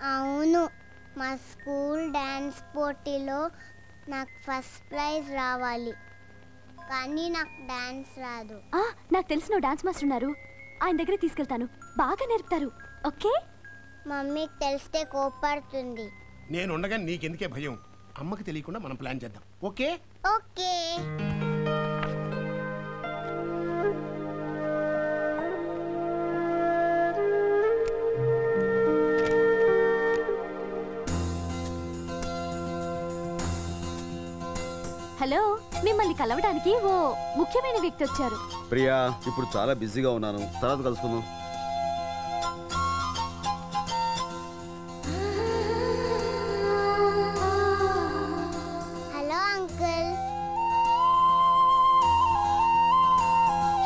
అవును, మా school dance పోటీలో నాకు ఫస్ట్ ప్రైజ్ రావాలి, కానీ నాకు డాన్స్ రాదు. నాకు తెలిసిన డాన్స్ మాస్టర్ ఉన్నారు, ఆయన దగ్గర తీసుకెళ్తాను, బాగా నేర్పుతారు. ఓకే? మమ్మీకి తెలిస్తే కోప్పడుతుంది. నేను ఉండగా నీకెందుకే భయం? అమ్మకి తెలియకుండా మనం ప్లాన్ చేద్దాం. ఓకే? ఓకే. హలో, మిమ్మల్ని కలవడానికి ఓ ముఖ్యమైన వ్యక్తి వచ్చారు. ప్రియా, ఇప్పుడు చాలా బిజీగా ఉన్నాను, తర్వాత కలుసుకుందాం. Hello uncle.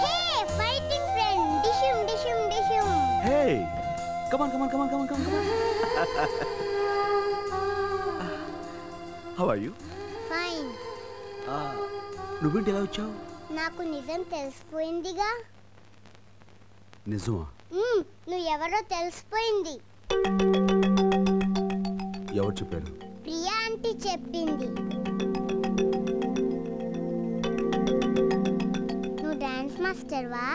Hey fighting friend, డిషుమ్ డిషుమ్ డిషుమ్. Hey, come on come on come on come on come on. How are you? Fine. నువ్వేంటి ఎలా వచ్చావు? నాకు నిజం తెలిసిపోయిందిగా. నిజమా? నువ్వు ఎవరో తెలిసిపోయింది. ఎవరు చెప్పారు? ప్రియా ఆంటీ చెప్పింది. నువ్వు డాన్స్ మాస్టర్వా?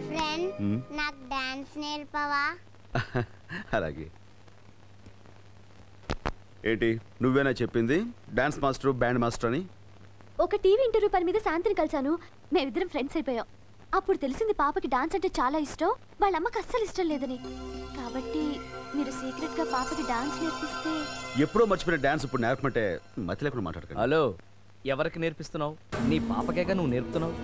ఫ్రెండ్, నాకు డాన్స్ నేర్పవా? అలాగే. ఏంటి నువ్వేనా చెప్పింది డాన్స్ మాస్టర్ బ్యాండ్ మాస్టర్ అని? ఒక టీవీ ఇంటర్వ్యూ పని మీద శాంతిని కలిసాను, మేమిద్దరం ఫ్రెండ్స్ అయిపోయాం. అప్పుడు తెలిసింది పాపకి డాన్స్ అంటే చాలా ఇష్టం, వాళ్ళ అమ్మకి అస్సలు ఇష్టం లేదని. కాబట్టి మీరు సీక్రెట్ గా పాపకి డాన్స్ నేర్పిస్తే. ఎప్పుడో మర్చిపోయిన డాన్స్ ఇప్పుడు నేర్పమంటే మతి లేకుండా మాట్లాడకండి. హలో, ఎవరికి నేర్పిస్తున్నావు? నీ పాపకేగా నువ్వు నేర్పుతున్నావు.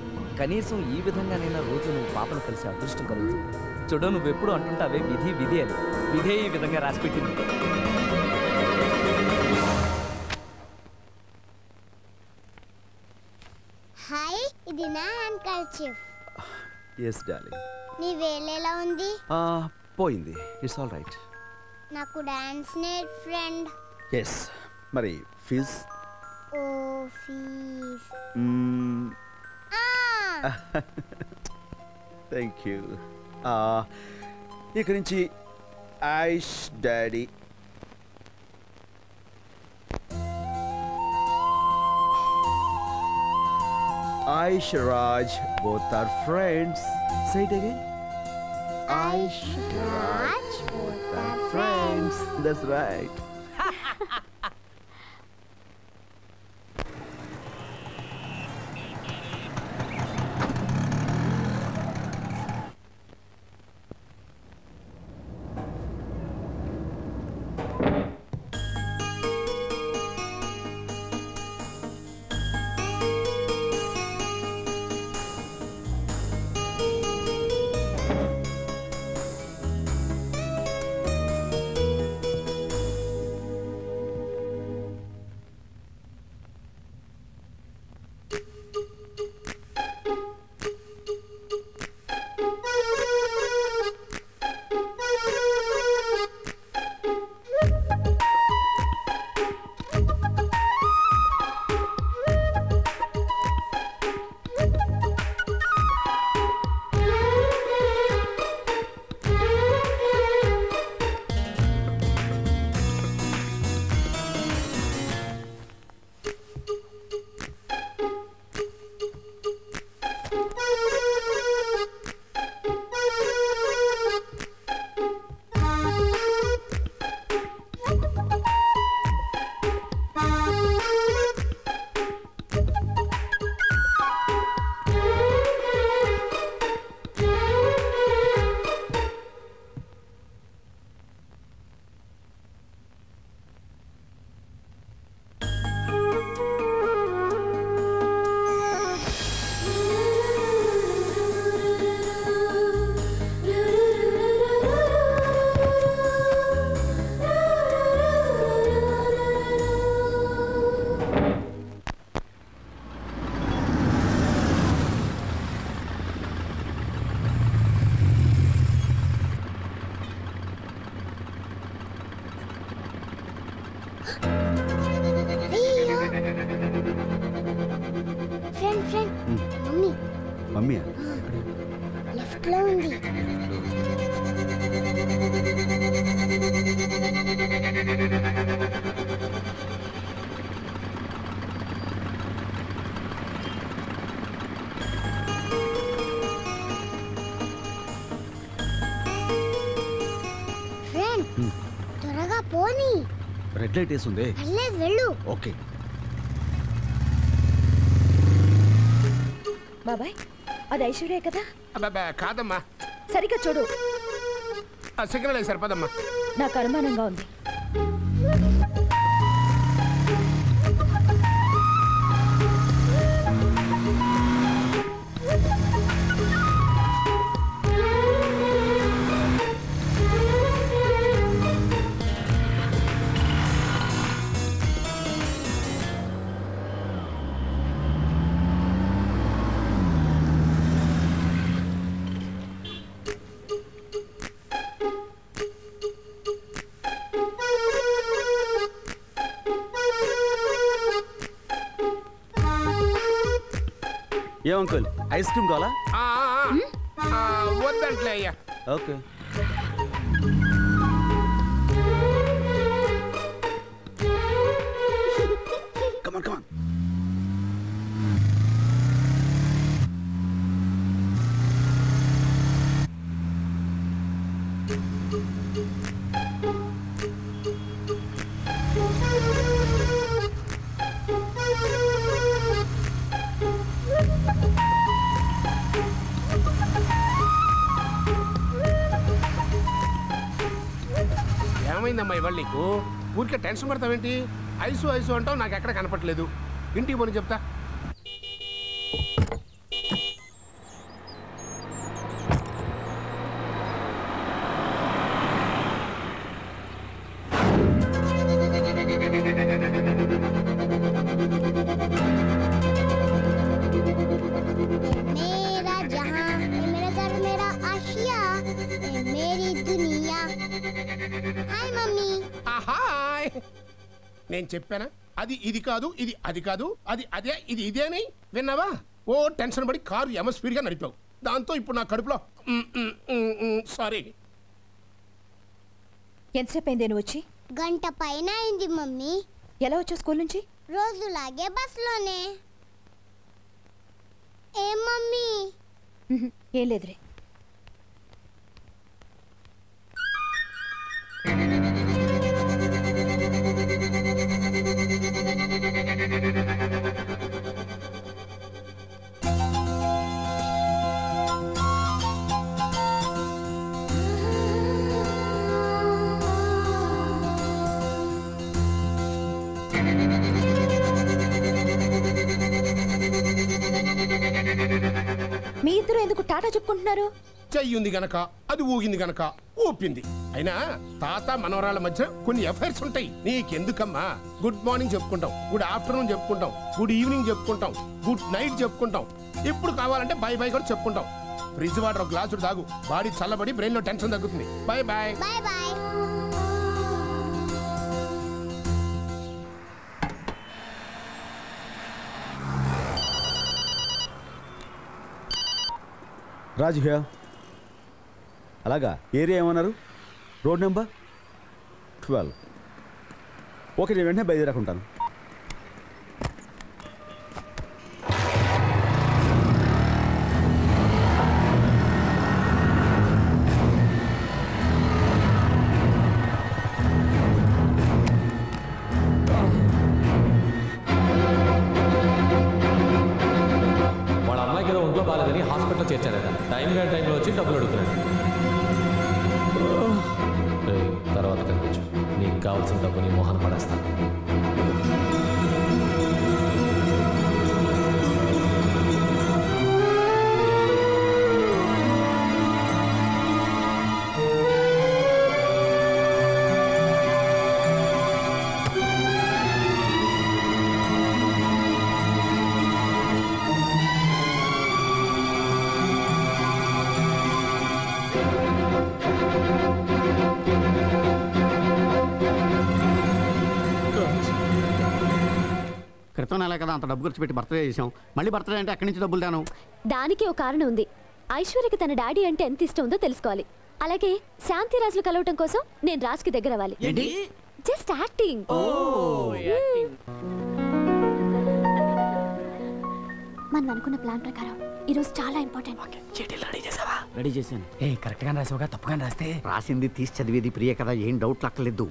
కనీసం ఈ విధంగానైనా రోజు నువ్వు పాపను కలిసి అదృష్టం కలుగుతుంది. చూడు, నువ్వెప్పుడు అంటుంటావే విధి విధి అని, విధే ఈ విధంగా రాసిపెట్టింది. హాయ్, ఇది నా హ్యాండ్ కర్చీఫ్. yes darling. నీ వేలేలా ఉంది? పోయింది. It's all right. నాకు డాన్స్ నేర్ ఫ్రెండ్. yes. మరి ఫీజ్? ఓ ఫీజ్. Thank you. ఇక నుంచి Aish daddy. Aish Raj, both are friends. Say it again. Aish Raj, both are friends. That's right. Friend త్వరగా పోనీ. రెడ్ లైట్ వేసిందే. పర్లేదు వెళ్ళు. ఓకే. బాబాయ్ అది ఐశ్వర్య కదా? అబ్బా కాదమ్మా, సరిగ్గా చూడు. సిగ్నల్ సరిపోదమ్మా. నాకు అనుమానంగా ఉంది. ఏ అంకుల్, ఐస్ క్రీమ్ కావాలా? వద్దంట్లే అయ్యా. Okay. Come on, come on. ఏమైందమ్మా ఇవాళ నీకు? ఊరికే టెన్షన్ పడతావేంటి? ఐసు ఐసు అంటావు, నాకు ఎక్కడ కనపట్లేదు. ఇంటికి పోనీ చెప్తా. मेरा जहां है मेरा घर मेरा आशिया है मेरी दुनिया. हाय मम्मी. హాయ్. నేను చెప్పానా అది ఇది కాదు, ఇది అది కాదు, అది అదే, ఇది ఇదే అని? విన్నావా? ఓ టెన్షన్ పడి కారు ఎమ స్పీడ్గా నడిపావు. దాంతో ఇప్పుడు నా కడుపులో సారీ. ఎంతసేపు అయింది నువ్వు వచ్చి? గంట పైన అయింది మమ్మీ. ఎలా వచ్చావు స్కూల్ నుంచి? రోజులాగే బస్సులోనే. ఏం మమ్మీ? ఏం లేదురే. మీ ఇద్దరు ఎందుకు టాటా చెప్పుకుంటున్నారు? చెయ్యింది గనక, అది ఊగింది గనక ఊపింది. అయినా తాత మనవరాళ్ళ మధ్య కొన్ని ఎఫైర్స్ ఉంటాయి. నీకెందుకమ్మా? గుడ్ మార్నింగ్ చెప్పుకుంటాం, గుడ్ ఆఫ్టర్నూన్ చెప్పుకుంటాం, గుడ్ ఈవినింగ్ చెప్పుకుంటాం, గుడ్ నైట్ చెప్పుకుంటాం. ఎప్పుడు కావాలంటే బై బై కూడా చెప్పుకుంటాం. ఫ్రిడ్జ్ వాటర్ ఒక గ్లాసు తాగు, బాడీ చల్లబడి బ్రెయిన్ లో టెన్షన్ తగ్గుతుంది. Bye bye. Bye bye. Raju here. అలాగా, ఏరియా ఏమన్నారు? Road number 12. ఓకే, నేను వెంటనే బయలుదేరకుంటాను. వాళ్ళ అమ్మాయికి ఏదో ఒంట్లో బాగాలేదని హాస్పిటల్లో చేర్చారట. టైంలో వచ్చి డబ్బులు అడుగుతున్నాడు. తర్వాత కనిపించు, నీకు కావాల్సిన డబ్బు నీ మోహన్ పడేస్తాను. క్రితం నెల కదా అంత డబ్బు ఖర్చు పెట్టి బర్త్డే చేసాం. మళ్ళీ బర్త్డే అంటే అక్కడి నుంచి డబ్బులు తాను. దానికి ఒక కారణం ఉంది. ఐశ్వర్యకి తన డాడీ అంటే ఎంత ఇష్టం ఉందో తెలుసుకోవాలి. అలాగే శాంతిరాజులు కలవటం కోసం నేను రాజ్కి దగ్గర అవ్వాలి. Just acting. మనం అనుకున్న ప్లాన్ ప్రకారం ఈరోజు చాలా ఇంపార్టెంట్. రెడీ చేశాను. కరెక్ట్ గా రాసావుగా, తప్పుగా రాస్తే రాసింది తీసి చదివేది ప్రియ కదా, ఏం డౌట్ లక్కలేదు.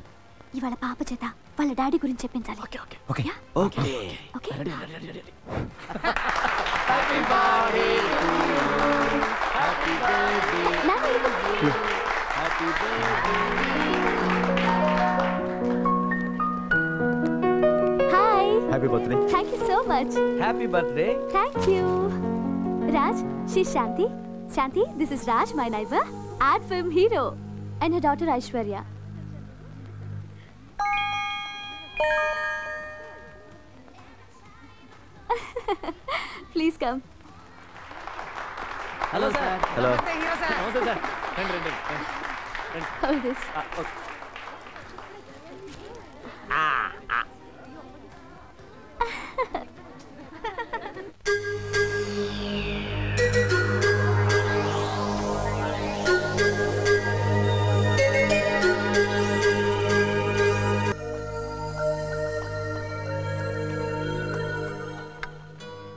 ఇవాళ పాప చేత వాళ్ళ డాడీ గురించి చెప్పించాలి. Okay. Hi. Happy birthday. Thank you so much. Happy birthday. Thank you. Raj, she's Shanti. Shanti, this is Raj, my neighbor, ad film hero, and her daughter Aishwarya. Please come. Hello sir. Hello. నమస్తే sir. రండి. Hold this.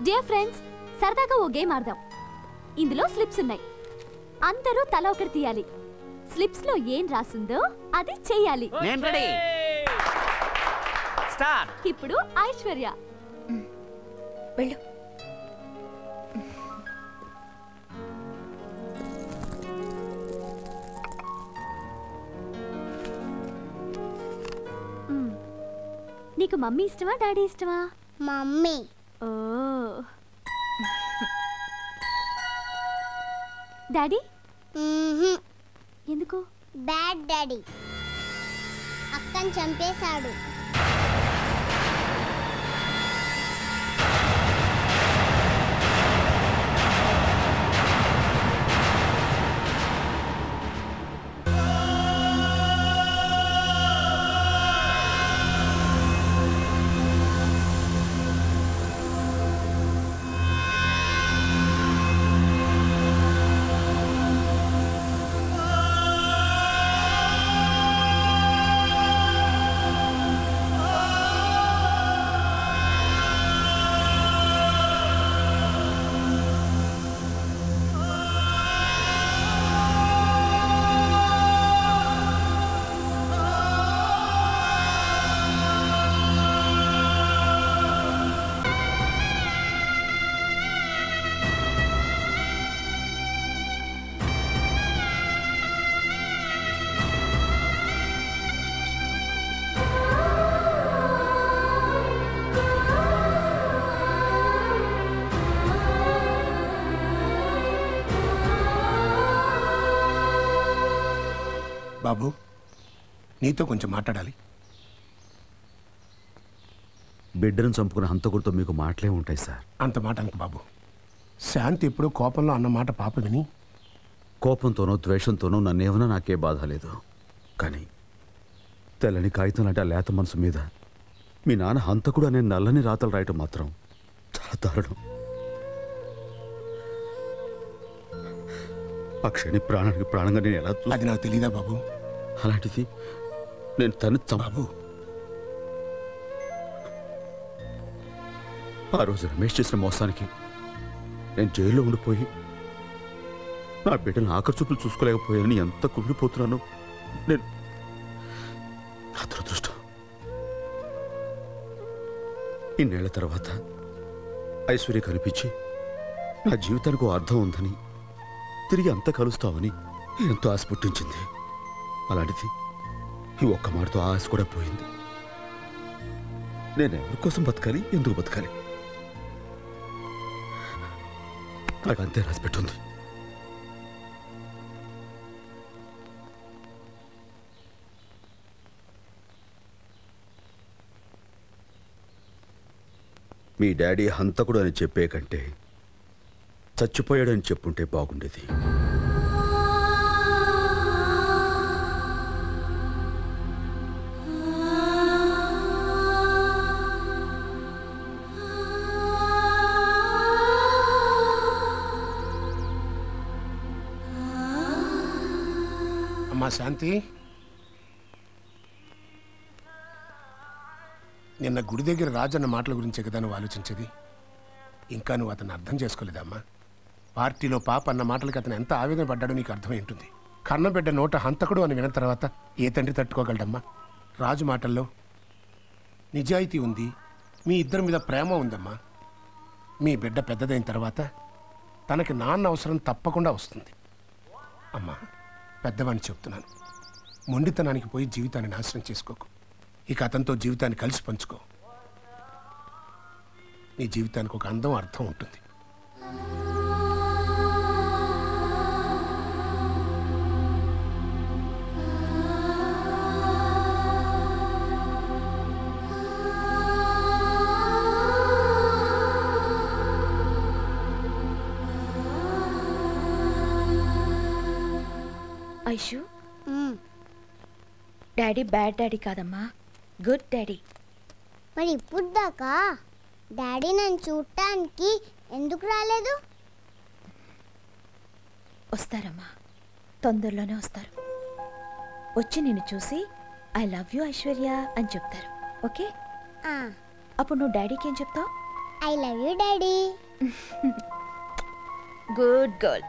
Dear friends, సరదాగా ఓ game ఆడదాం. ఇందులో slips ఉన్నాయి. అందరూ తల ఒకటి తీయాలి. స్లిప్స్ లో ఏం రాసుందో అది చెయ్యాలి. నేను రెడీ. స్టార్ట్. ఇప్పుడు ఐశ్వర్య. వెళ్ళు. నీకు మమ్మీ ఇష్టమా డాడీ ఇష్టమా? మమ్మీ. ఓ. డాడీ? ఎందుకు? బ్యాడ్ డాడీ అక్కని చంపేశాడు. బాబు, నీతో కొంచెం మాట్లాడాలి. బిడ్డను చంపుకున్న హంతకుడితో మీకు మాటలే ఉంటాయి సార్. అంత మాట అనుకు బాబు. శాంతి ఎప్పుడూ కోపంలో అన్న మాట పాప విని కోపంతోనో ద్వేషంతోనో నన్నేమన్నా నాకే బాధ లేదు. కానీ తెల్లని కాగితం లాంటి ఆ లేత మనసు మీద మీ నాన్న హంతకుడు అనే నల్లని రాతలు రాయటం మాత్రం చాలా దారుణం. ఆ క్షణి ప్రాణానికి ప్రాణంగా నేను ఎలా అది నాకు తెలీదా బాబు? అలాంటిది నేను తను బాబు, ఆ రోజు రమేష్ చేసిన మోసానికి నేను జైల్లో ఉండిపోయి నా బిడ్డను ఆఖరి చూపులు చూసుకోలేకపోయానని ఎంత కుమిలిపోతున్నానో నేను. నా దురదృష్టం ఇన్నేళ్ల తర్వాత ఐశ్వర్య కనిపించి నా జీవితానికి ఓ అర్థం ఉందని, తిరిగి అంతా కలుస్తామని ఎంతో ఆశ పుట్టించింది. అలాంటిది ఈ ఒక్క మాటతో ఆశ కూడా పోయింది. నేను ఎవరి కోసం బతకాలి, ఎందుకు బతకాలి? నాకు అంతే రాసి పెట్టుంది. మీ డాడీ హంతకుడు అని చెప్పే కంటే చచ్చిపోయాడని చెప్పుంటే బాగుండేది. అమ్మా శాంతి, నిన్న గుడి దగ్గర రాజన్న మాటల గురించే కదా నువ్వు ఆలోచించేది. ఇంకా నువ్వు అతను అర్థం చేసుకోలేదమ్మా. పార్టీలో పాప అన్న మాటలకి అతను ఎంత ఆవేదన పడ్డాడో నీకు అర్థమై ఉంటుంది. కన్నబిడ్డ నోట హంతకుడు అని విన్న తర్వాత ఏ తండ్రి తట్టుకోగలడమ్మా? రాజు మాటల్లో నిజాయితీ ఉంది, మీ ఇద్దరి మీద ప్రేమ ఉందమ్మా. మీ బిడ్డ పెద్దదైన తర్వాత తనకి నాన్న అవసరం తప్పకుండా వస్తుంది. అమ్మా, పెద్దవాడిని చెప్తున్నాను, మొండితనానికి పోయి జీవితాన్ని నాశనం చేసుకోకు. ఇక అతనితో జీవితాన్ని కలిసి పంచుకో. నీ జీవితానికి ఒక అందం, అర్థం ఉంటుంది. ఐషు, డాడీ బ్యాడ్ డాడీ కాదమ్మా, గుడ్ డాడీ. మరి ఇప్పుడు దాకా డాడీ నన్ను చూడటానికి ఎందుకు రాలేదు? వస్తారమ్మా, తొందరలోనే వస్తారు. వచ్చి నిన్ను చూసి ఐ లవ్ యూ ఐశ్వర్య అని చెప్తారు. ఓకే? అప్పుడు నువ్వు డాడీకి ఏం చెప్తావు? I love you daddy. Good girl.